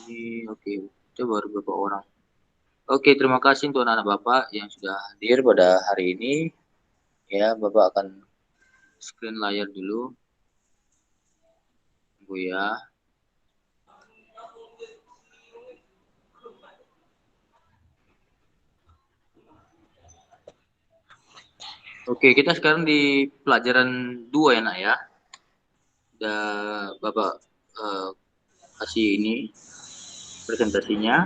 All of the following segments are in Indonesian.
Ini oke, itu baru beberapa orang. Oke, terima kasih untuk anak-anak Bapak yang sudah hadir pada hari ini. Ya, Bapak akan screen layar dulu. Tunggu ya. Oke, kita sekarang di pelajaran 2 ya, Nak ya. Udah Bapak kasih ini presentasinya.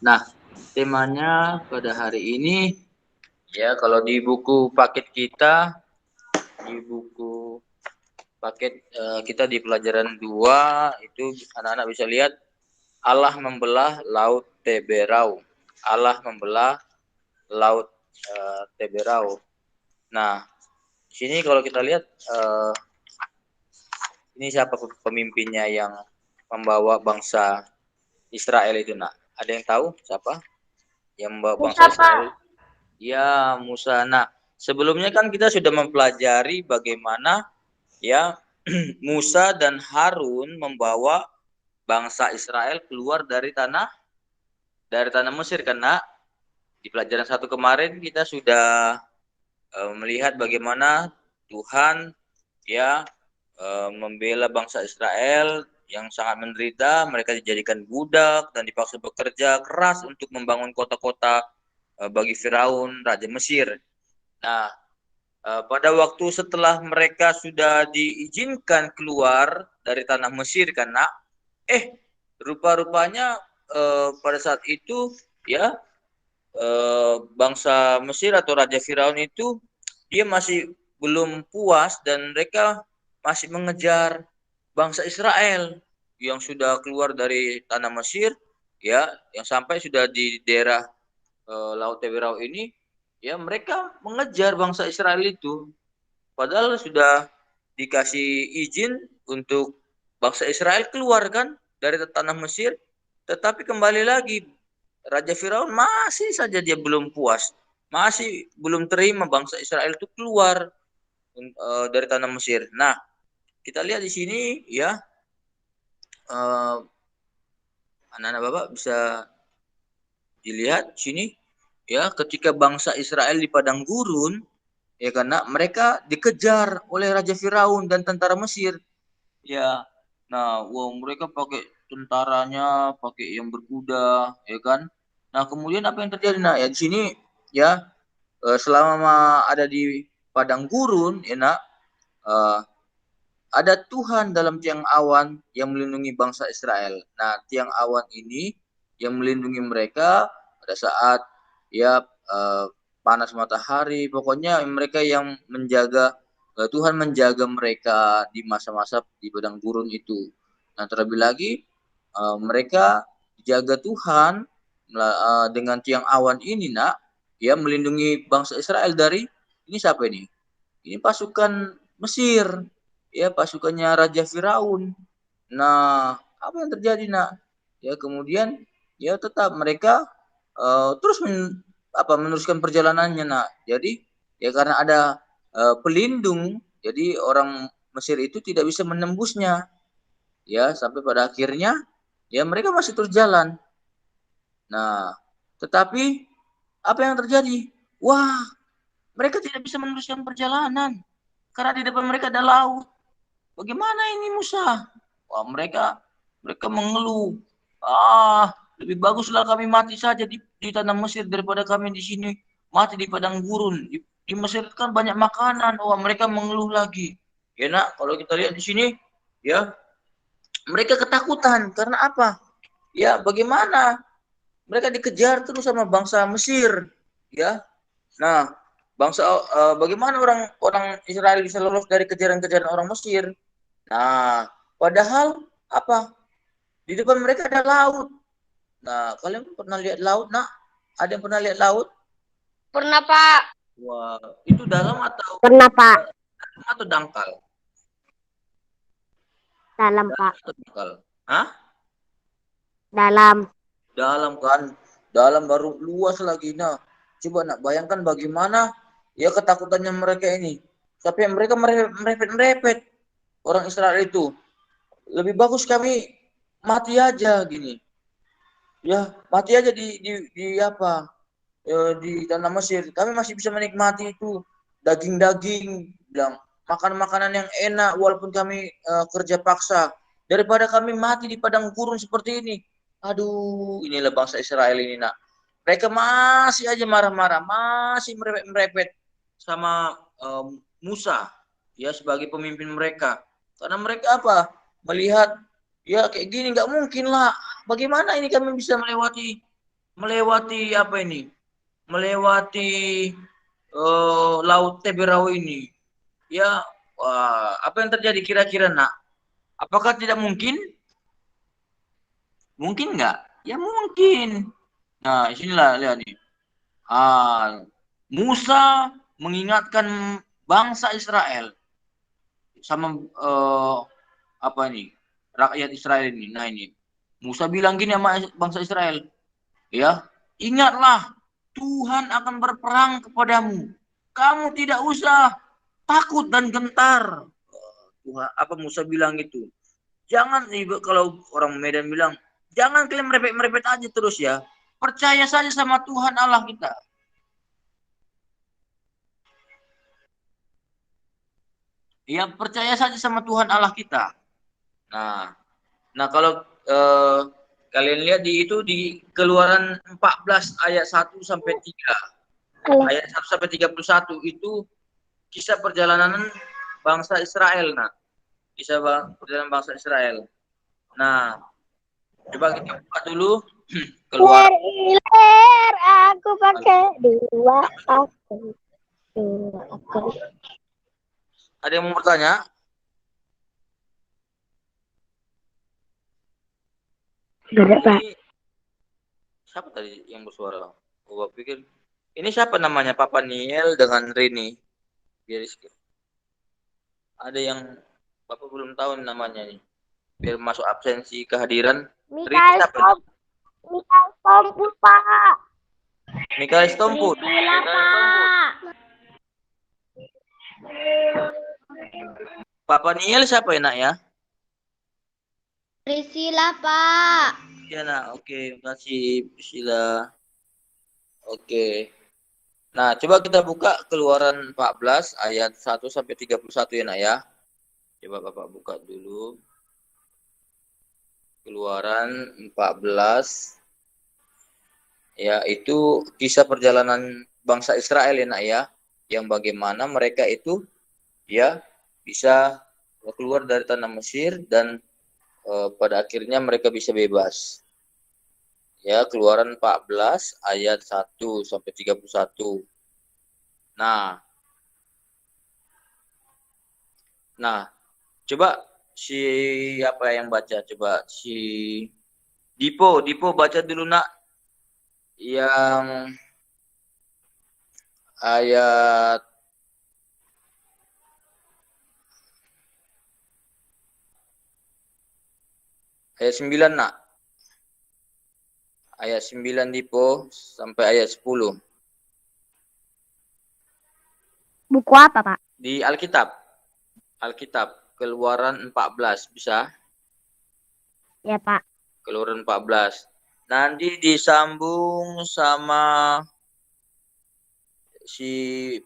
Nah, temanya pada hari ini ya, kalau di buku paket kita, di buku paket kita di pelajaran 2 itu anak-anak bisa lihat Allah membelah laut Teberau. Allah membelah laut Teberau. Nah, di sini kalau kita lihat ini siapa pemimpinnya yang membawa bangsa Israel itu, Nak? Ada yang tahu siapa yang membawa bangsa Israel? Ya, Musa. Nah, sebelumnya kan kita sudah mempelajari bagaimana ya Musa dan Harun membawa bangsa Israel keluar dari tanah Mesir, karena di pelajaran 1 kemarin kita sudah melihat bagaimana Tuhan ya membela bangsa Israel yang sangat menderita. Mereka dijadikan budak dan dipaksa bekerja keras untuk membangun kota-kota bagi Firaun, raja Mesir. Nah, pada waktu setelah mereka sudah diizinkan keluar dari tanah Mesir, karena rupa-rupanya pada saat itu ya bangsa Mesir atau Raja Firaun itu dia masih belum puas dan mereka masih mengejar bangsa Israel yang sudah keluar dari tanah Mesir ya, yang sampai sudah di daerah Laut Teberau ini ya, mereka mengejar bangsa Israel itu padahal sudah dikasih izin untuk bangsa Israel keluar kan dari tanah Mesir, tetapi kembali lagi Raja Firaun masih saja dia belum puas, masih belum terima bangsa Israel itu keluar dari tanah Mesir. Nah, kita lihat di sini ya, anak-anak Bapak bisa dilihat sini ya, ketika bangsa Israel di padang gurun ya, karena mereka dikejar oleh Raja Firaun dan tentara Mesir ya. Nah, mereka pakai tentaranya, pakai yang berkuda ya kan. Nah, kemudian apa yang terjadi? Nah, ya di sini ya, selama ada di padang gurun ya nak, ada Tuhan dalam tiang awan yang melindungi bangsa Israel. Nah, tiang awan ini yang melindungi mereka pada saat ya panas matahari. Pokoknya mereka yang menjaga, Tuhan menjaga mereka di masa-masa di padang gurun itu. Nah, terlebih lagi mereka dijaga Tuhan dengan tiang awan ini, nak, ya, melindungi bangsa Israel dari ini siapa ini? Ini pasukan Mesir, ya, pasukannya Raja Firaun. Nah, apa yang terjadi, nak? Ya, kemudian ya tetap mereka terus meneruskan perjalanannya, nak. Jadi ya karena ada pelindung, jadi orang Mesir itu tidak bisa menembusnya. Ya, sampai pada akhirnya ya mereka masih terus jalan. Nah, tetapi apa yang terjadi? Wah, mereka tidak bisa meneruskan perjalanan karena di depan mereka ada laut. Bagaimana ini Musa? Wah, mereka mengeluh. Lebih baguslah kami mati saja di tanah Mesir daripada kami di sini mati di padang gurun. Di Mesir kan banyak makanan. Wah, mereka mengeluh lagi. Ya nak, kalau kita lihat di sini, ya mereka ketakutan karena apa? Ya, bagaimana? Mereka dikejar terus sama bangsa Mesir. Ya, nah, bagaimana orang Israel bisa lolos dari kejaran-kejaran orang Mesir? Nah, padahal apa? Di depan mereka ada laut. Nah, kalian pernah lihat laut, nak? Ada yang pernah lihat laut? Pernah, Pak. Wah, itu dalam Pernah, Pak. atau dangkal? Dalam, Dalam Pak. atau dangkal? Hah? Dalam. Dalam kan? Dalam baru luas lagi. Nah, coba nak bayangkan bagaimana ya ketakutannya mereka ini. Tapi mereka merepet-merepet orang Israel itu. Lebih bagus kami mati aja gini. Ya, mati aja di apa? Di tanah Mesir. Kami masih bisa menikmati itu daging-daging, bilang makan makanan yang enak walaupun kami kerja paksa daripada kami mati di padang gurun seperti ini. Aduh, inilah bangsa Israel ini, nak. Mereka masih aja marah-marah, masih merepet-merepet sama Musa ya sebagai pemimpin mereka. Karena mereka apa? Melihat ya kayak gini nggak mungkin lah. Bagaimana ini kami bisa melewati apa ini? Melewati laut Teberau ini. Ya, wah, apa yang terjadi kira-kira, nak? Apakah tidak mungkin? Mungkin nggak? Ya mungkin. Nah, sinilah lihat nih. Ah, Musa mengingatkan bangsa Israel sama apa ini? Rakyat Israel ini. Nah, ini. Musa bilang gini sama bangsa Israel, ya, ingatlah Tuhan akan berperang kepadamu. Kamu tidak usah takut dan gentar. Tuhan, apa Musa bilang itu? Jangan, kalau orang Medan bilang, jangan kalian merepet-merepet aja terus ya. Percaya saja sama Tuhan Allah kita. Ya, percaya saja sama Tuhan Allah kita. Nah, nah kalau kalian lihat di itu di Keluaran 14 ayat 1 sampai 3. Ayat 1 sampai 31 itu kisah perjalanan bangsa Israel, nah. Kisah perjalanan bangsa Israel. Nah, coba kita buka dulu keluar. Iler, aku pakai dua aku. Dua aku. Ada yang mau bertanya? Gak Pak. Ini siapa tadi yang bersuara? Gua pikir ini siapa namanya? Papa Niel dengan Rini. Biar ada yang Bapak belum tahu namanya nih. Biar masuk absensi kehadiran. Rini Mikael siapa? Tom, Mikael Tompu Pak. Mikael Stomput. Priscila Pak. Papa Niel siapa enak ya? Priscila Pak. Iya nak, oke, terima kasih Priscila. Oke. Nah, coba kita buka Keluaran 14 ayat 1 sampai 31 ya nak ya. Coba Bapak buka dulu. Keluaran 14 ya, itu kisah perjalanan bangsa Israel ya nak ya, yang bagaimana mereka itu ya bisa keluar dari tanah Mesir dan pada akhirnya mereka bisa bebas. Ya, Keluaran 14 ayat 1 sampai 31. Nah, coba siapa yang baca? Coba si Dipo baca dulu nak yang ayat ayat 9 nak. Ayat 9 Dipo sampai ayat 10. Buku apa Pak? Di Alkitab. Alkitab Keluaran 14 bisa? Ya Pak. Keluaran 14. Nanti disambung sama si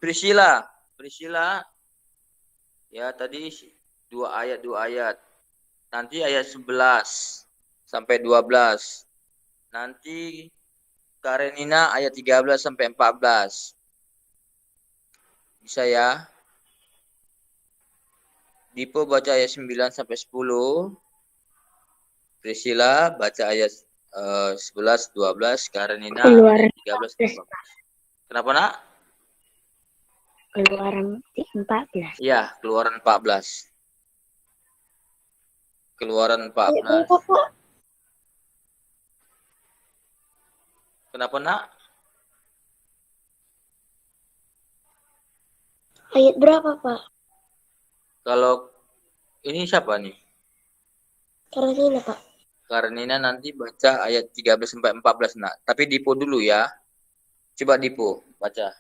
Priscila. Priscila ya tadi dua ayat. Nanti ayat 11 sampai 12. Nanti Karenina ayat 13 sampai 14. Bisa ya? Dipo baca ayat 9 sampai 10. Priscila baca ayat 11, 12. Karenina ayat 13 sampai 14. Kenapa nak? Keluaran 14. Iya, Keluaran 14. Keluaran 14. Kenapa nak? Ayat berapa Pak? Kalau ini siapa nih? Karenina Pak. Karenina nanti baca ayat 13 sampai 14 nak. Tapi Dipo dulu ya. Coba Dipo baca.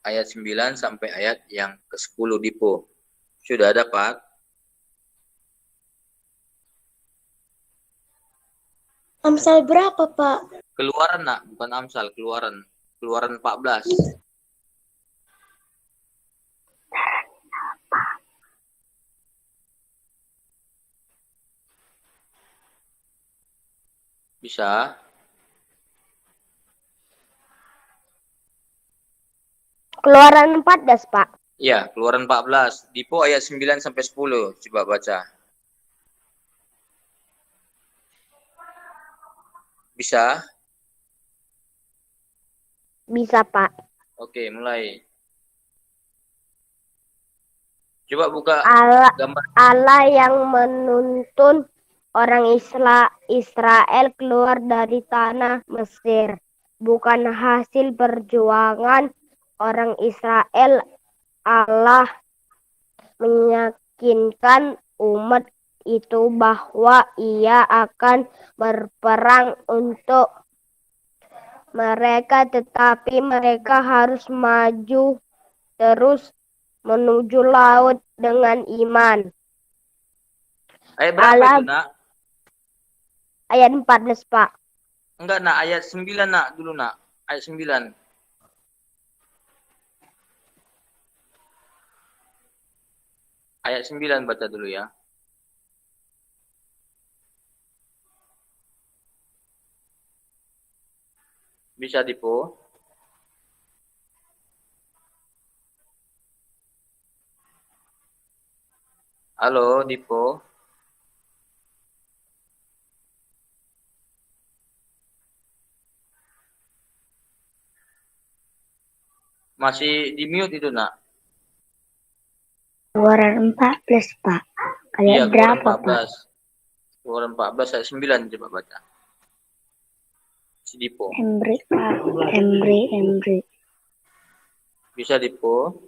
Ayat 9 sampai ayat yang ke-10 Dipo. Sudah dapat? Amsal berapa, Pak? Keluaran nak, bukan Amsal, Keluaran. Keluaran 14. Bisa? Keluaran 14, Pak. Iya, Keluaran 14. Dipo ayat 9 sampai 10. Coba baca. Bisa? Bisa, Pak. Oke, mulai. Coba buka gambar. Allah yang menuntun orang Israel keluar dari tanah Mesir. Bukan hasil perjuangan orang Israel. Allah meyakinkan umat itu bahwa ia akan berperang untuk mereka, tetapi mereka harus maju terus menuju laut dengan iman. Ayat berapa itu, nak? Ayat 14, Pak. Enggak, nak. Ayat 9, nak. Dulu, nak. Ayat 9. Ayat 9 baca dulu ya. Bisa, Dipo? Halo, Dipo? Masih di mute itu, nak? Keluaran 14, Pak. Iya, Ayat Keluaran berapa, Pak? 14. Keluaran 14 ayat 9 coba baca. Si Dipo. Embri, Pak. Embri. Bisa, Dipo?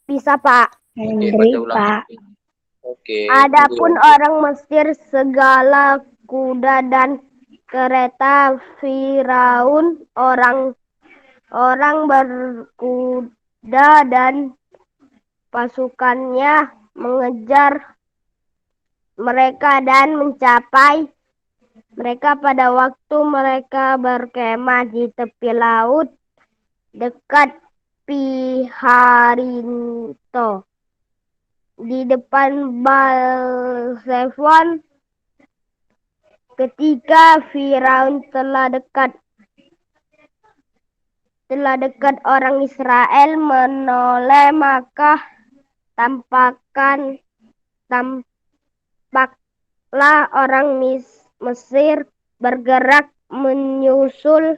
Bisa, Pak. Oke, baca ulang. Pak. Oke. Adapun orang Mesir, segala kuda dan kereta Firaun, orang berkuda dan pasukannya mengejar mereka dan mencapai mereka pada waktu mereka berkemah di tepi laut dekat Piharinto di depan Baal-Zephon. Ketika Firaun telah dekat orang Israel menoleh, maka tampaklah orang Mesir bergerak menyusul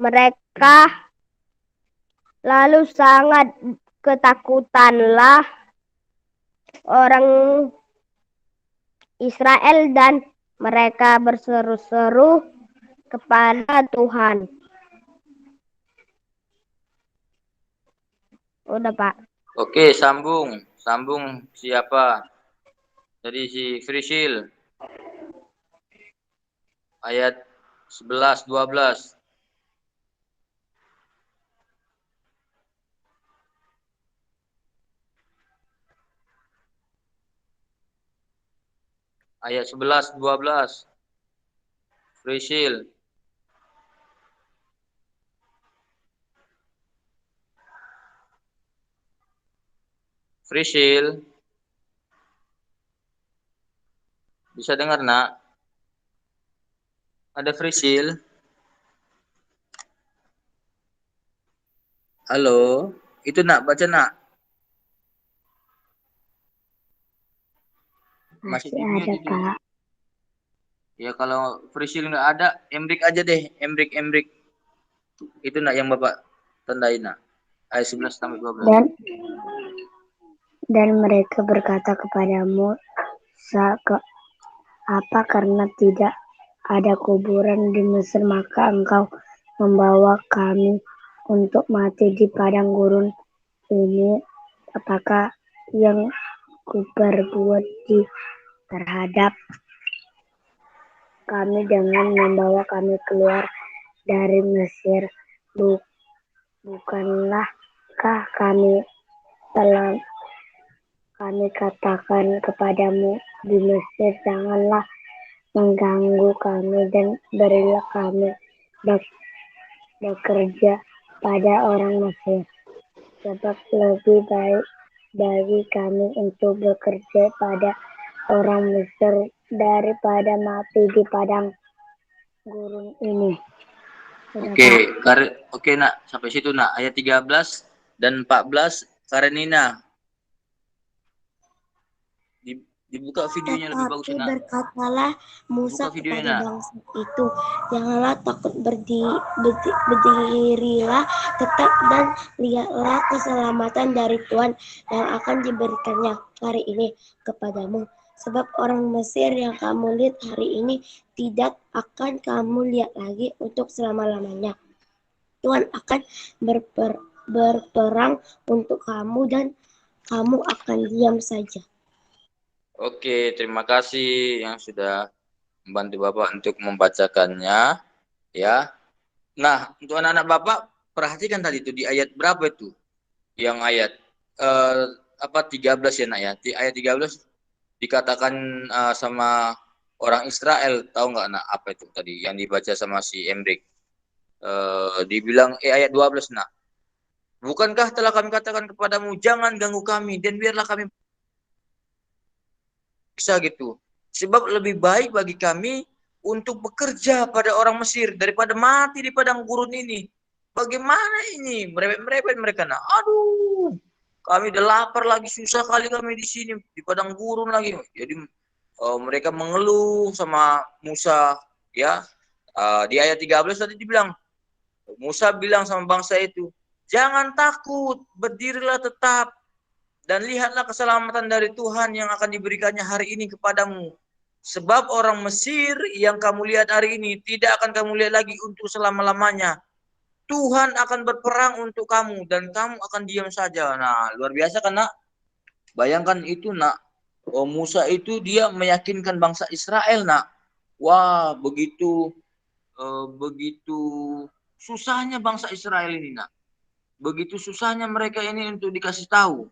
mereka. Lalu sangat ketakutanlah orang Israel dan mereka berseru-seru kepada Tuhan. Udah, Pak. Oke, sambung. Sambung siapa? Jadi si Frisil. Ayat 11, 12. Ayat 11, 12. Frisil. Frisil. Bisa dengar, nak? Ada Frisil? Halo? Itu, nak, baca, nak. Masih ada, itu. Pak. Ya, kalau Frisil nggak ada, Emrik aja deh. Emrik. Itu, nak, yang Bapak tandain, nak. Ayat 11 sampai 12. Dan mereka berkata kepadamu, apa karena tidak ada kuburan di Mesir, maka engkau membawa kami untuk mati di padang gurun ini? Apakah yang kuperbuat terhadap kami dengan membawa kami keluar dari Mesir? Bukanlahkah kami katakan kepadamu, di Mesir, janganlah mengganggu kami dan berilah kami bekerja pada orang Mesir. Sebab lebih baik bagi kami untuk bekerja pada orang Mesir daripada mati di padang gurun ini. Sudah, Oke, Pak. oke nak, sampai situ nak. Ayat 13 dan 14 Karenina. Dibuka videonya lebih bagus Tetapi nak. berkatalah Musa Buka videonya kepada nak. bangsa itu, janganlah takut, berdirilah tetap dan lihatlah keselamatan dari Tuhan yang akan diberikannya hari ini kepadamu. Sebab orang Mesir yang kamu lihat hari ini tidak akan kamu lihat lagi untuk selama-lamanya. Tuhan akan berperang untuk kamu dan kamu akan diam saja. Oke, terima kasih yang sudah membantu Bapak untuk membacakannya, ya. Nah, untuk anak-anak Bapak, perhatikan tadi itu di ayat berapa itu? Yang ayat 13 ya nak ya. Di ayat 13 dikatakan sama orang Israel, tahu nggak nak apa itu tadi yang dibaca sama si Emrik? Dibilang ayat 12 nak. Bukankah telah kami katakan kepadamu, jangan ganggu kami dan biarlah kami bisa gitu. Sebab lebih baik bagi kami untuk bekerja pada orang Mesir daripada mati di padang gurun ini. Bagaimana ini? Merepet mereka nak. Aduh, kami udah lapar lagi, susah kali kami di sini di padang gurun lagi. Jadi mereka mengeluh sama Musa, ya. Di ayat 13 tadi dibilang, Musa bilang sama bangsa itu, jangan takut, berdirilah tetap dan lihatlah keselamatan dari Tuhan yang akan diberikannya hari ini kepadamu. Sebab orang Mesir yang kamu lihat hari ini tidak akan kamu lihat lagi untuk selama-lamanya. Tuhan akan berperang untuk kamu dan kamu akan diam saja. Nah, luar biasa kan nak? Bayangkan itu nak. Oh, Musa itu dia meyakinkan bangsa Israel nak. Wah, begitu susahnya bangsa Israel ini nak. Begitu susahnya mereka ini untuk dikasih tahu.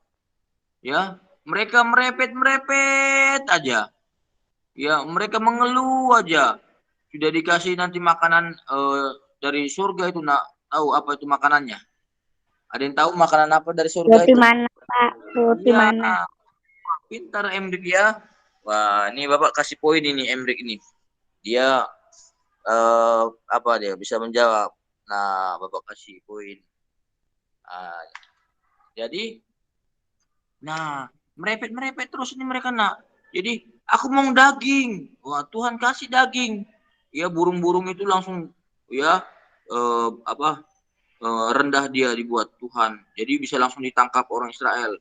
Ya, mereka merepet aja. Ya, mereka mengeluh aja. Sudah dikasih nanti makanan dari surga itu nak, tahu apa itu makanannya? Ada yang tahu makanan apa dari surga Roti itu? mana, Pak? Roti Ya, mana? pintar Emrik ya. Wah, ini Bapak kasih poin ini Emrik ini. Dia apa dia bisa menjawab. Nah, Bapak kasih poin. Nah, jadi, nah merepet terus ini mereka nak. Jadi aku mau daging. Wah, Tuhan kasih daging. Ya, burung-burung itu langsung ya rendah dia dibuat Tuhan. Jadi bisa langsung ditangkap orang Israel.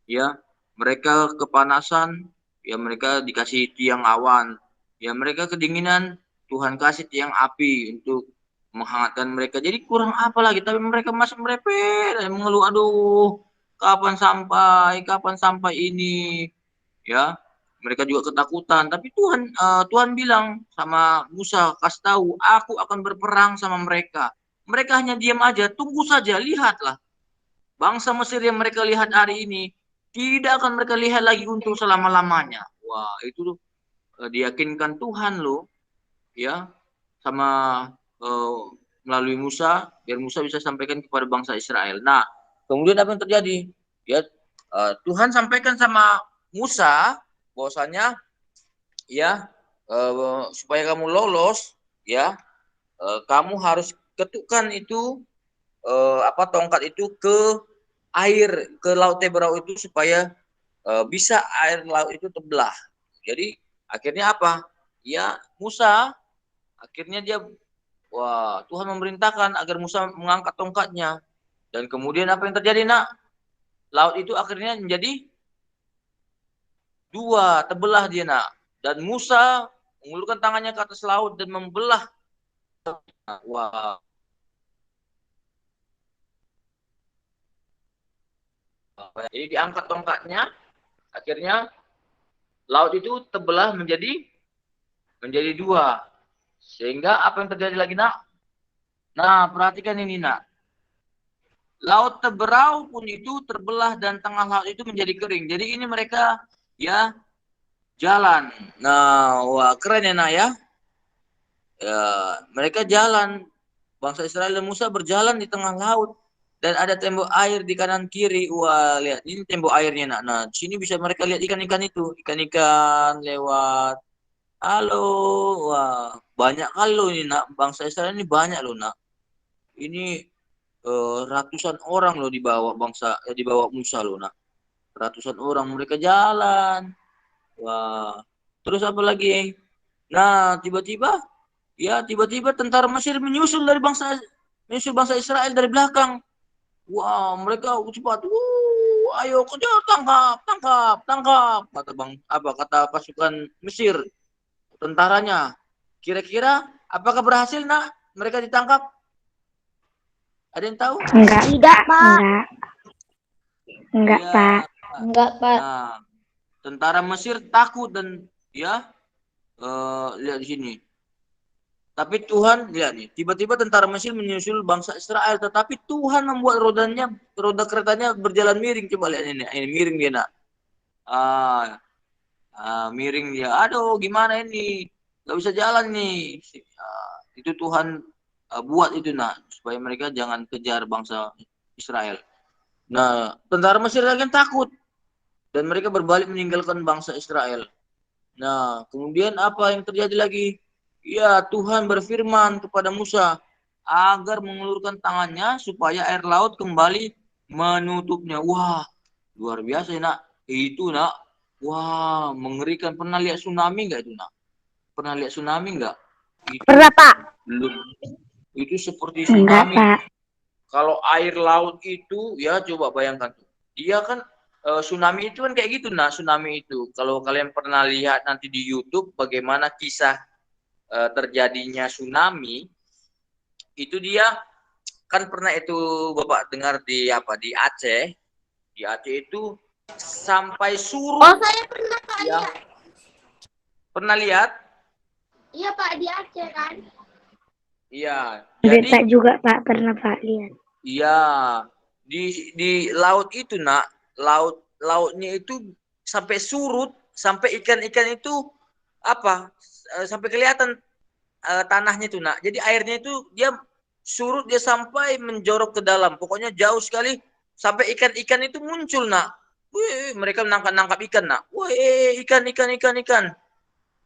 Ya, mereka kepanasan, ya mereka dikasih tiang awan. Ya, mereka kedinginan, Tuhan kasih tiang api untuk menghangatkan mereka. Jadi kurang apa lagi, tapi mereka masih merepet, mengeluh, aduh, kapan sampai ini, ya. Mereka juga ketakutan, tapi Tuhan bilang sama Musa, kasih tahu, aku akan berperang sama mereka. Mereka hanya diam aja, tunggu saja, lihatlah. Bangsa Mesir yang mereka lihat hari ini tidak akan mereka lihat lagi untuk selama-lamanya. Wah, itu diyakinkan Tuhan loh, ya, sama melalui Musa, biar Musa bisa sampaikan kepada bangsa Israel. Nah, kemudian apa yang terjadi? Ya, Tuhan sampaikan sama Musa bahwasanya ya supaya kamu lolos, ya, kamu harus ketukkan itu tongkat itu ke air, ke laut Teberau itu supaya bisa air laut itu terbelah. Jadi akhirnya apa? Ya, Musa akhirnya dia, wah, Tuhan memerintahkan agar Musa mengangkat tongkatnya. Dan kemudian apa yang terjadi nak? Laut itu akhirnya menjadi dua, terbelah dia nak. Dan Musa mengulurkan tangannya ke atas laut dan membelah. Wah, jadi diangkat tongkatnya, akhirnya laut itu terbelah menjadi dua. Sehingga apa yang terjadi lagi nak? Nah, perhatikan ini nak. Laut Teberau pun itu terbelah dan tengah laut itu menjadi kering. Jadi ini mereka ya jalan. Nah, wah keren ya nak ya. Ya, mereka jalan. Bangsa Israel dan Musa berjalan di tengah laut dan ada tembok air di kanan kiri. Wah, lihat ini tembok airnya nak. Nah, sini bisa mereka lihat ikan-ikan itu, ikan-ikan lewat. Halo, wah banyak kali loh ini nak. Bangsa Israel ini banyak loh nak. Ini ratusan orang loh dibawa Musa loh nak. Ratusan orang mereka jalan. Wah, terus apa lagi? Nah, tiba-tiba tentara Mesir menyusul bangsa Israel dari belakang. Wah, mereka cepat. Ayo kejar, tangkap, tangkap, tangkap. Kata pasukan Mesir, tentaranya. Kira-kira apakah berhasil nak mereka ditangkap? Ada yang tahu? Enggak, Tidak, Pak. Enggak, Iya. Pak. Enggak, Pak. Nah, tentara Mesir takut dan ya lihat di sini. Tapi Tuhan, lihat nih, tiba-tiba tentara Mesir menyusul bangsa Israel, tetapi Tuhan membuat roda keretanya berjalan miring. Coba lihat ini miring dia nak. Miring dia. Aduh, gimana ini? Gak bisa jalan nih. Itu Tuhan buat itu nak, supaya mereka jangan kejar bangsa Israel. Nah, tentara Mesir lagi takut dan mereka berbalik meninggalkan bangsa Israel. Nah, kemudian apa yang terjadi lagi? Ya, Tuhan berfirman kepada Musa agar mengulurkan tangannya supaya air laut kembali menutupnya. Wah, luar biasa ya, nak. Itu, nak. Wah, mengerikan. Pernah lihat tsunami nggak itu, nak? Pernah lihat tsunami nggak? Itu Pernah, Pak? belum. Itu seperti Enggak, tsunami. Pak. Kalau air laut itu, ya coba bayangkan. Dia kan tsunami itu kan kayak gitu, nah tsunami itu. Kalau kalian pernah lihat nanti di YouTube bagaimana kisah terjadinya tsunami, itu dia kan pernah itu Bapak dengar di Aceh. Di Aceh itu sampai surut. Oh, saya pernah, Pak. Ya. Pernah lihat? Iya, Pak, di Aceh kan. Iya. Jadi, Jadi Pak juga, Pak. Pernah, Pak, lihat. iya, di laut itu nak, lautnya itu sampai surut, sampai ikan-ikan itu apa? Sampai kelihatan tanahnya itu nak. Jadi airnya itu dia surut dia sampai menjorok ke dalam. Pokoknya jauh sekali sampai ikan-ikan itu muncul nak. Wih, mereka menangkap ikan nak. Wih, ikan.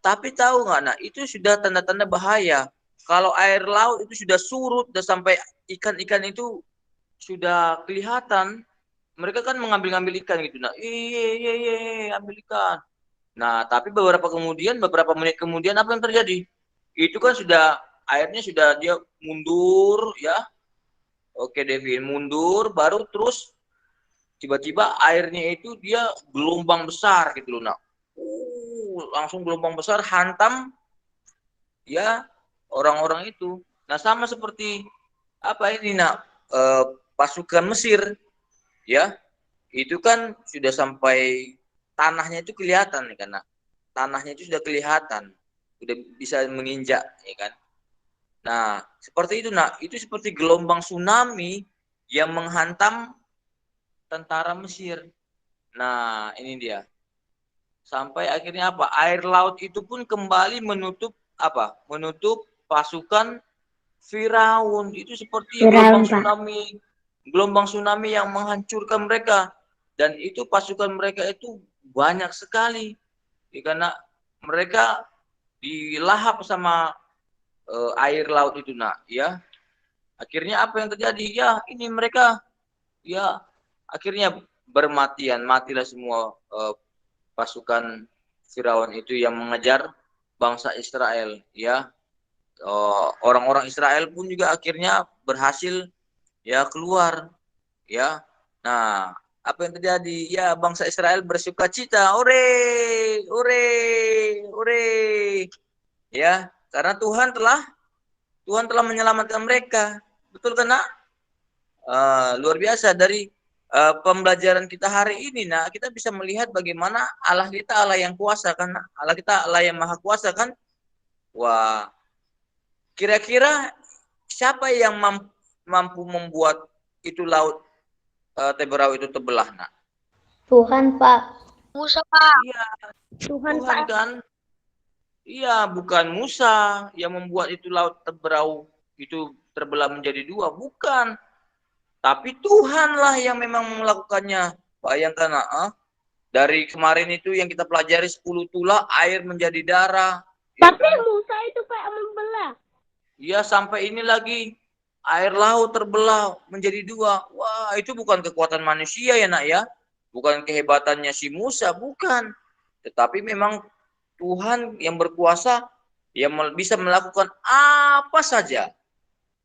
Tapi tahu nggak nak, itu sudah tanda-tanda bahaya. Kalau air laut itu sudah surut, sudah sampai ikan-ikan itu sudah kelihatan, mereka kan mengambil-ngambil ikan gitu. Nah, iya, ambil ikan. Nah, tapi beberapa menit kemudian apa yang terjadi? Itu kan sudah airnya sudah dia mundur ya. Oke, Devin mundur, baru terus tiba-tiba airnya itu dia gelombang besar gitu loh. Nah, langsung gelombang besar hantam ya orang-orang itu. Nah, sama seperti apa ini nak pasukan Mesir ya itu kan sudah sampai tanahnya itu kelihatan nih karena tanahnya itu sudah kelihatan sudah bisa menginjak ya kan. Nah seperti itu nak, itu seperti gelombang tsunami yang menghantam tentara Mesir. Nah ini dia sampai akhirnya apa, air laut itu pun kembali menutup pasukan Firaun. Itu seperti Firaun, Pak. gelombang tsunami yang menghancurkan mereka. Dan itu pasukan mereka itu banyak sekali. Karena mereka dilahap sama air laut itu nak, ya. Akhirnya apa yang terjadi? Ya, ini mereka ya akhirnya matilah semua pasukan Firaun itu yang mengejar bangsa Israel, ya. Orang-orang Israel pun juga akhirnya berhasil ya keluar ya. Nah, apa yang terjadi? Ya, bangsa Israel bersuka cita. Ore. Ya, karena Tuhan telah menyelamatkan mereka. Betul kan, Nak? Luar biasa dari pembelajaran kita hari ini, nah kita bisa melihat bagaimana Allah kita Allah yang kuasa kan, Allah kita Allah yang maha kuasa kan. Wah, kira-kira siapa yang mampu membuat itu laut Teberau itu terbelah, nak? Tuhan, Pak. Musa, Pak. Iya, Tuhan, Tuhan Pak. kan? Iya, bukan Musa yang membuat itu laut terberau, itu terbelah menjadi dua, bukan. Tapi Tuhanlah yang memang melakukannya. Bayangkan, dari kemarin itu yang kita pelajari 10 tulah air menjadi darah. Ya Tapi kan? Musa itu Pak membelah. Ya sampai ini lagi air laut terbelah menjadi dua. Wah, itu bukan kekuatan manusia ya nak ya. Bukan kehebatannya si Musa, bukan. Tetapi memang Tuhan yang berkuasa yang bisa melakukan apa saja.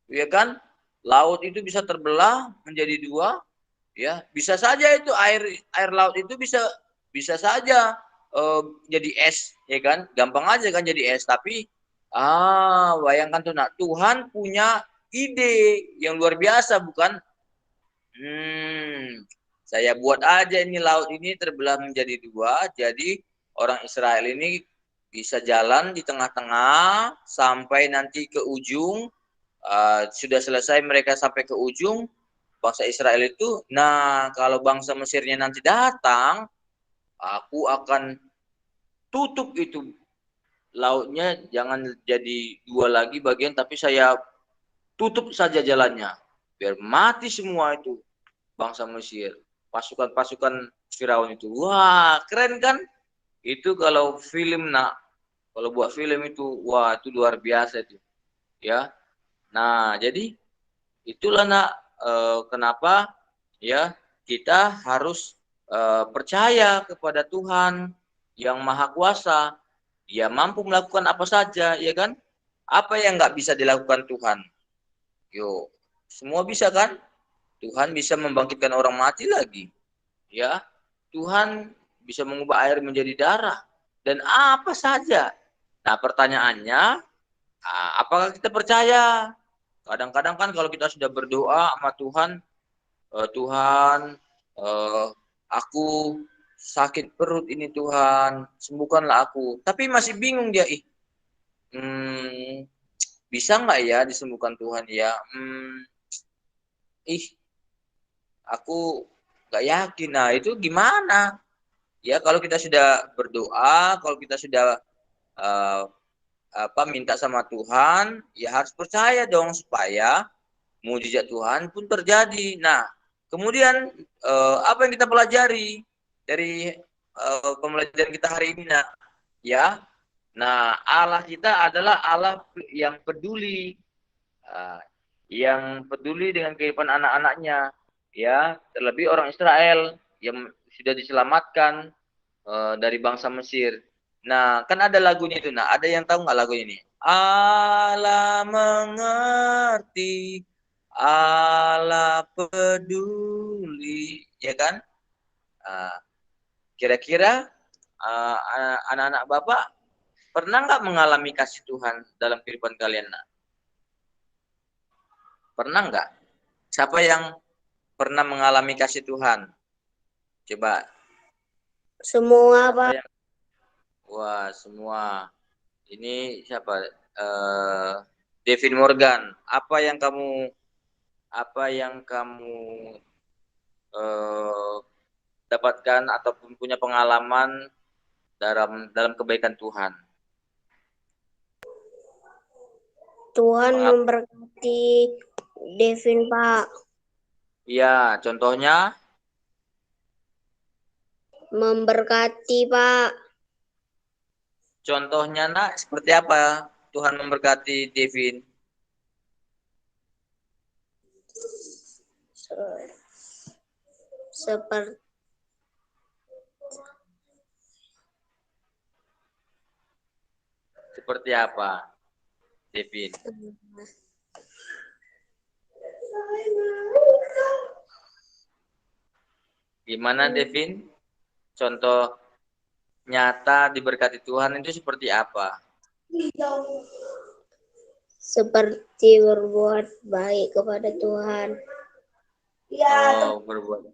Ya kan? Laut itu bisa terbelah menjadi dua, ya. Bisa saja itu air laut itu bisa saja jadi es, ya kan? Gampang aja kan jadi es, tapi bayangkan tuh nak, Tuhan punya ide yang luar biasa, bukan? Saya buat aja ini laut ini terbelah menjadi dua, jadi orang Israel ini bisa jalan di tengah-tengah sampai nanti ke ujung. Sudah selesai mereka sampai ke ujung bangsa Israel itu. Nah, kalau bangsa Mesirnya nanti datang, aku akan tutup itu lautnya, jangan jadi dua lagi bagian, tapi saya tutup saja jalannya biar mati semua itu bangsa Mesir, pasukan-pasukan Firaun itu. Wah, keren kan? Itu kalau film nak, kalau buat film itu, wah itu luar biasa itu, ya. Nah, jadi itulah nak, kenapa ya kita harus percaya kepada Tuhan yang Maha Kuasa. Dia mampu melakukan apa saja, ya kan? Apa yang nggak bisa dilakukan Tuhan? Yo, semua bisa kan? Tuhan bisa membangkitkan orang mati lagi, ya. Tuhan bisa mengubah air menjadi darah dan apa saja. Nah, pertanyaannya, apakah kita percaya? Kadang-kadang kan kalau kita sudah berdoa sama Tuhan, Tuhan, aku sakit perut ini Tuhan, sembuhkanlah aku. Tapi masih bingung dia, bisa nggak ya disembuhkan Tuhan ya? Aku nggak yakin. Nah, itu gimana? Ya, kalau kita sudah berdoa, kalau kita sudah uh, minta sama Tuhan, ya harus percaya dong supaya mujizat Tuhan pun terjadi. Nah, kemudian apa yang kita pelajari dari pembelajaran kita hari ini, nak? Ya, nah Allah kita adalah Allah yang peduli, yang peduli dengan kehidupan anak-anaknya, ya. Terlebih orang Israel yang sudah diselamatkan dari bangsa Mesir. Nah, kan ada lagunya itu. Nah, ada yang tahu nggak lagu ini? Allah mengerti, Allah peduli, ya kan? Kira-kira anak-anak Bapak pernah nggak mengalami kasih Tuhan dalam kehidupan kalian? Nah, pernah nggak? Siapa yang pernah mengalami kasih Tuhan? Coba. Semua, Siapa Pak. yang? Wah, semua. Ini siapa? Devin Morgan. Apa yang kamu eh, dapatkan ataupun punya pengalaman dalam kebaikan Tuhan? Tuhan memberkati Devin, Pak. Iya, contohnya Memberkati, Pak. contohnya nak seperti apa Tuhan memberkati Devin? Seperti Seperti apa, Devin? Gimana, Devin? Contoh nyata diberkati Tuhan itu seperti apa? seperti berbuat baik kepada Tuhan. Oh, berbuat.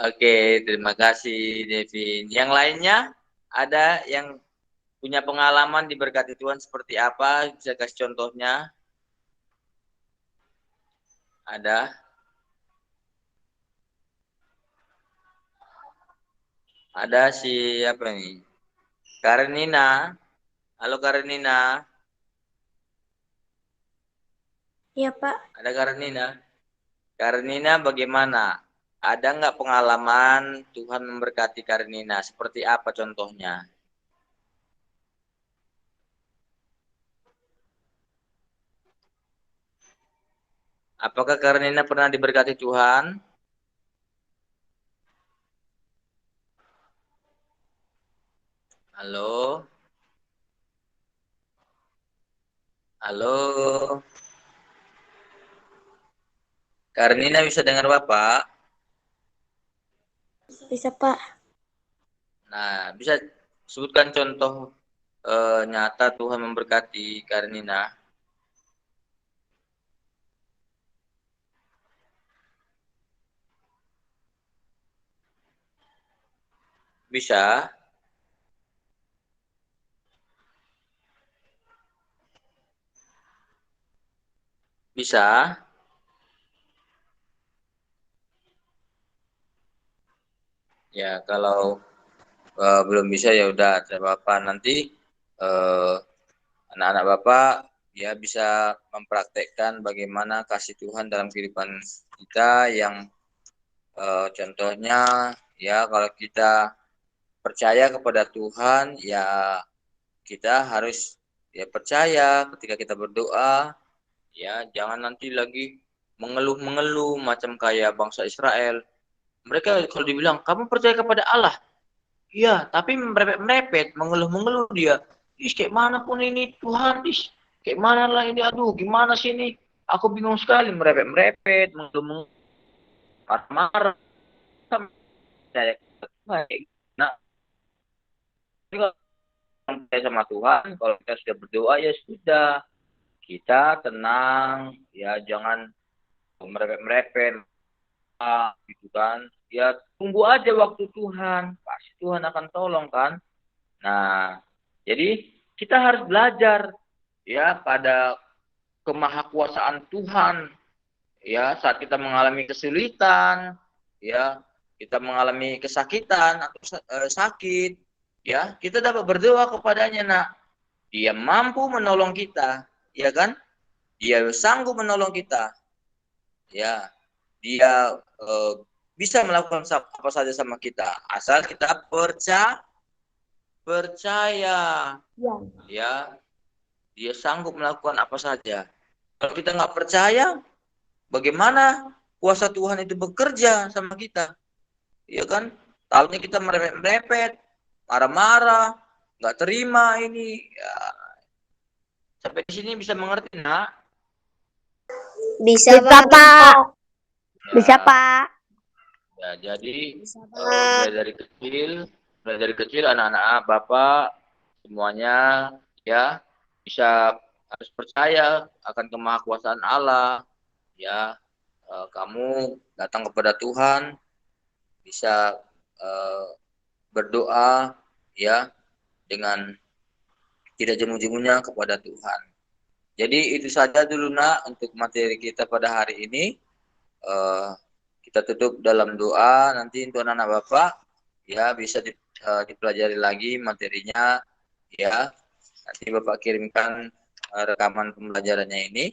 Oke, terima kasih, Devin. Yang lainnya, ada yang punya pengalaman diberkati Tuhan seperti apa? Bisa kasih contohnya? Ada? Ada si apa nih? Karenina. Halo Karenina. Iya, Pak. Ada Karenina. Karenina bagaimana? Ada nggak pengalaman Tuhan memberkati Karenina? Seperti apa contohnya? Apakah Karenina pernah diberkati Tuhan? Halo? Halo? Karenina bisa dengar Bapak? Bisa, Pak. Nah, bisa sebutkan contoh nyata Tuhan memberkati Karenina. Bisa? Bisa? Ya, kalau belum bisa ya udah, tidak apa-apa. Nanti eh, anak-anak Bapak ya bisa mempraktekkan bagaimana kasih Tuhan dalam kehidupan kita yang contohnya ya kalau kita percaya kepada Tuhan ya kita harus ya percaya ketika kita berdoa ya jangan nanti lagi mengeluh-mengeluh macam kayak bangsa Israel. Mereka kalau dibilang kamu percaya kepada Allah, iya, tapi merepet-merepet, mengeluh-mengeluh dia. Ih, kayak mana pun ini Tuhan, ih, kayak mana lah ini, aduh, gimana sih ini? Aku bingung sekali, merepet-merepet, mengeluh-mengeluh, marah-marah. Nah, ini kalau percaya sama Tuhan, kalau kita sudah berdoa ya sudah, kita tenang, ya jangan merepet-merepet, gitu kan. Ya tunggu aja waktu Tuhan, pasti Tuhan akan tolong kan. Nah, jadi kita harus belajar ya pada kemahakuasaan Tuhan ya saat kita mengalami kesulitan ya kita mengalami kesakitan atau sakit ya kita dapat berdoa kepadanya nak dia mampu menolong kita ya kan dia sanggup menolong kita ya dia bisa melakukan apa saja sama kita asal kita percaya Ya. ya dia sanggup melakukan apa saja. Kalau kita nggak percaya, bagaimana kuasa Tuhan itu bekerja sama kita? Ya kan? Tahunya kita merepet-merepet, marah-marah, nggak terima ini. Ya, sampai di sini bisa mengerti, nak? Bisa, Pak. Ya, Bisa, Pak. ya jadi Bisa, Pak. mulai dari kecil anak-anak Bapak semuanya ya bisa harus percaya akan kemahakuasaan Allah ya kamu datang kepada Tuhan bisa berdoa ya dengan tidak jemu-jemunya kepada Tuhan. Jadi itu saja dulu nak untuk materi kita pada hari ini. Kita tutup dalam doa nanti untuk anak-anak Bapak ya bisa dipelajari lagi materinya ya. Nanti Bapak kirimkan rekaman pembelajarannya ini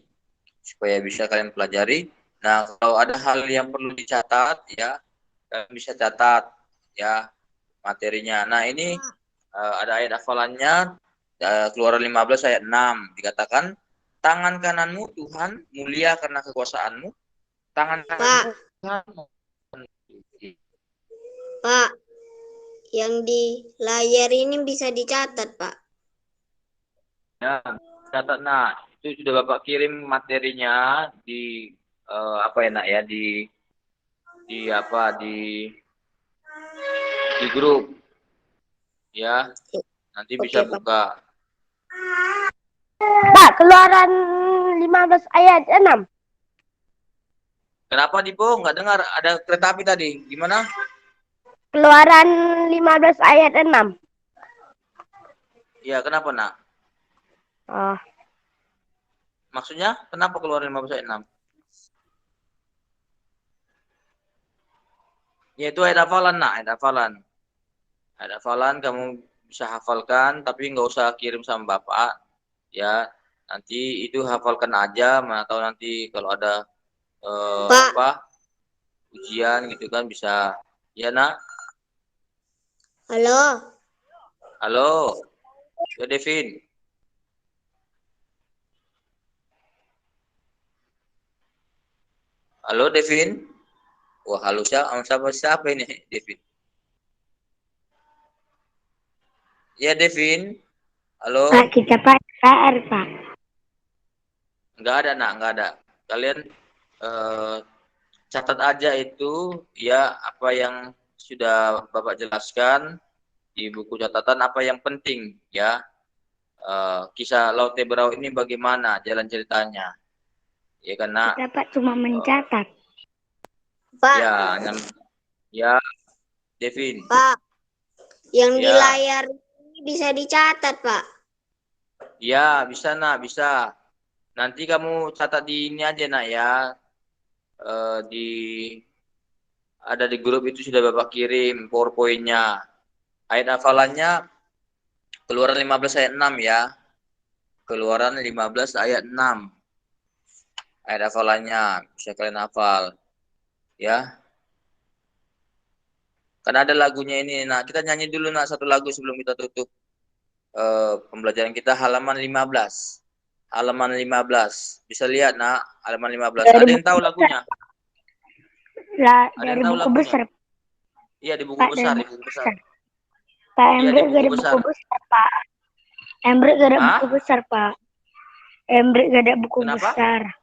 supaya bisa kalian pelajari. Nah, kalau ada hal yang perlu dicatat ya, kalian bisa catat ya materinya. Nah, ini ada ayat hafalannya Keluaran 15 ayat 6 dikatakan tangan kananmu Tuhan mulia karena kekuasaanmu, tangan kananmu Pak, Tuhan. Pak, yang di layar ini bisa dicatat, Pak. Ya, catat nah itu sudah Bapak kirim materinya di apa ya nak ya di apa di grup ya nanti Oke, bisa Pak. buka. Pak, Keluaran 15 ayat 6. Kenapa Dipo nggak dengar ada kereta api tadi gimana? Keluaran 15 ayat 6. Ya kenapa nak? Oh, Maksudnya kenapa keluarin 15 ayat 6? Ya itu ayat hafalan nak ayat hafalan. Ada hafalan kamu bisa hafalkan, tapi nggak usah kirim sama bapak, ya. Nanti itu hafalkan aja, mana tahu nanti kalau ada Pak, apa ujian gitu kan bisa. Ya nak, halo. halo, ya Devin, halo Devin. Wah halo siapa ini Devin? Ya Devin, Pak, halo. kita Pak PR, Pak. Nggak ada nak, nggak ada. Kalian eh, catat aja itu ya apa yang sudah Bapak jelaskan di buku catatan apa yang penting ya. Kisah Laut Teberau ini bagaimana jalan ceritanya ya karena Kita Pak cuma mencatat. Pak, ya ya Devin Pak, yang di ya layar ini bisa dicatat, Pak. ya bisa nak bisa nanti kamu catat di ini aja nak ya. Di ada di grup itu sudah Bapak kirim PowerPoint-nya. Ayat hafalannya Keluaran 15 ayat 6 ya. Keluaran 15 ayat 6. Ayat hafalannya bisa kalian hafal ya. Karena ada lagunya ini. Nah, kita nyanyi dulu nak satu lagu sebelum kita tutup pembelajaran kita halaman 15. Halaman 15. Bisa lihat nak, halaman 15. Dari Ada yang buku tahu besar, lagunya? Ada dari yang tahu buku lagunya? besar, Iya di buku Pak, dari besar, di buku buku besar. besar. Pak Iya di Embrik gak buku ada besar. buku besar, Pak. Embrik gak ada buku Hah? besar, Pak. Embrik gak ada buku Kenapa? besar.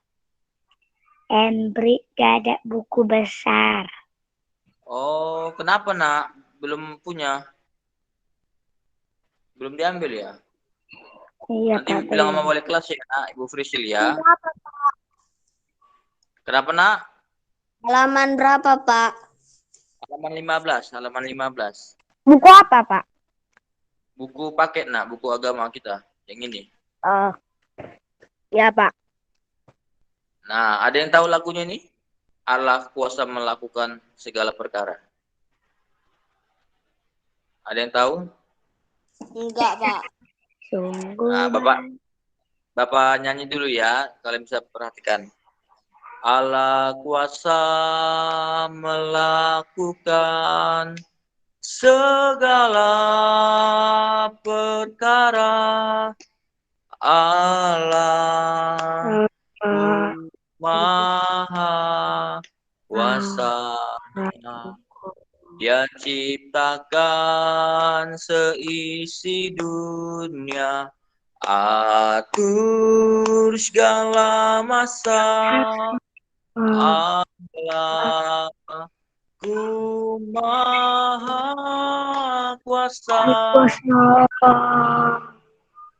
Embrik gak ada buku besar. Oh, kenapa nak? Belum punya? Belum diambil ya? Iya, Nanti Pak, bilang sama belum. wali kelas ya, nak, Ibu Frisil ya. Kenapa nak? Halaman berapa, Pak? Halaman 15, halaman 15. Buku apa, Pak? Buku paket nak, buku agama kita. Yang ini. Oh, ya, Pak. Nah, ada yang tahu lagunya ini? Allah kuasa melakukan segala perkara. Ada yang tahu? Enggak, Pak. Nah, Sungguh Bapak nyanyi dulu ya. Kalian bisa perhatikan. Allah kuasa melakukan segala perkara. Allah Maha Kuasa. Dia ciptakan seisi dunia, atur segala masa. Allah ku Maha Kuasa.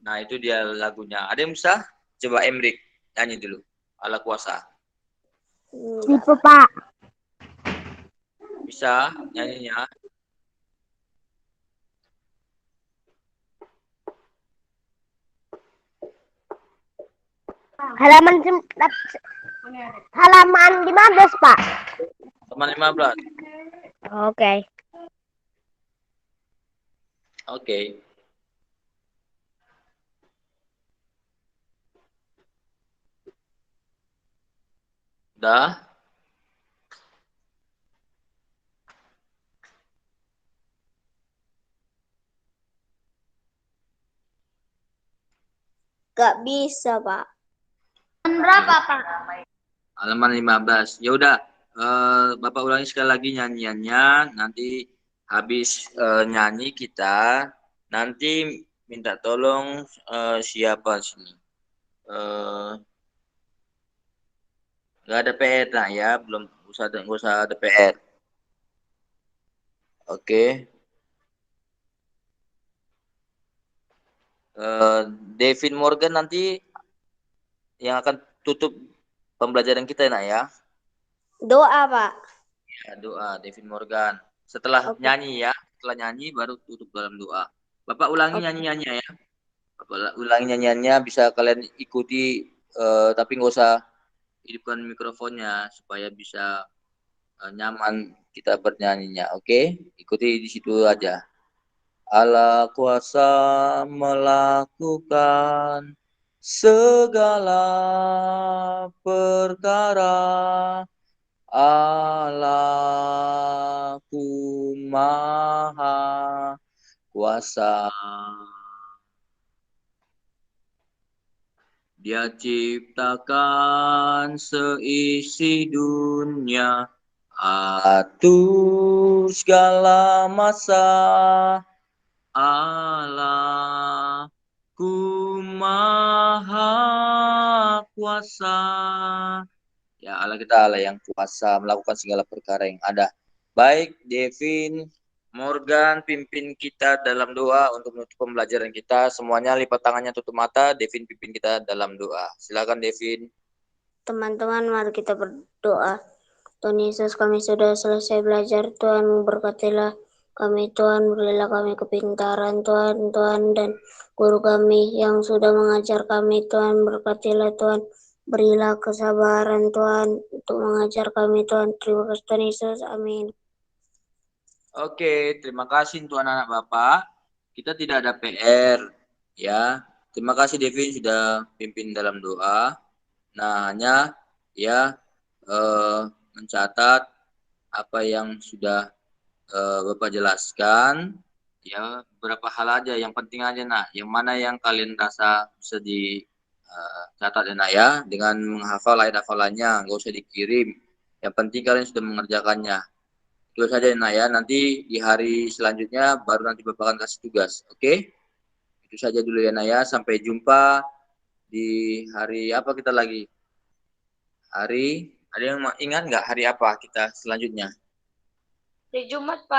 Nah itu dia lagunya. Ada yang bisa? Coba Emrik nyanyi dulu. Allah Kuasa. Tipe, Pak. Bisa nyanyinya? Halaman 15, Pak. Teman 15. Oke. Oke. Dah. Gak bisa, Pak. Berapa, Pak? Halaman 15. Ya udah, Bapak ulangi sekali lagi nyanyiannya. Nanti habis nyanyi kita nanti minta tolong siapa sini. Nggak ada PR nah ya, belum usah ada PR. Oke. Devin Morgan nanti yang akan tutup pembelajaran kita nak ya. Doa, Pak. Ya, doa Devin Morgan. Setelah Oke. nyanyi ya, setelah nyanyi baru tutup dalam doa. Bapak ulangi nyanyi-nyanyinya ya. Bapak ulangi nyanyiannya bisa kalian ikuti tapi nggak usah hidupkan mikrofonnya supaya bisa nyaman kita bernyanyinya. Oke? Ikuti di situ aja. Allah kuasa melakukan segala perkara. Allahku maha kuasa. Dia ciptakan seisi dunia, atur segala masa. Allahku maha kuasa. Ya Allah, kita Allah yang kuasa melakukan segala perkara yang ada. Baik, Devin, Morgan, pimpin kita dalam doa untuk menutup pembelajaran kita. Semuanya lipat tangannya, tutup mata. Devin pimpin kita dalam doa. Silakan, Devin. Teman-teman, mari kita berdoa. Tuhan Yesus, kami sudah selesai belajar. Tuhan berkatilah kami, Tuhan, berilah kami kepintaran, Tuhan, dan guru kami yang sudah mengajar kami, Tuhan, berkatilah, Tuhan, berilah kesabaran, Tuhan, untuk mengajar kami, Tuhan. Terima kasih, Tuhan Yesus, amin. Oke, terima kasih Tuhan anak Bapak. Kita tidak ada PR, ya. Terima kasih Devin sudah pimpin dalam doa. Nah, hanya ya mencatat apa yang sudah Bapak jelaskan, ya beberapa hal aja yang penting aja yang mana yang kalian rasa bisa dicatat ya ya, dengan menghafal ayat hafalannya, nggak usah dikirim, yang penting kalian sudah mengerjakannya. Itu saja ya, nanti di hari selanjutnya baru nanti Bapak akan kasih tugas, oke? Itu saja dulu ya ya, sampai jumpa di hari apa kita lagi? Ada yang ingat nggak hari apa kita selanjutnya? Hari Jumat, Pak.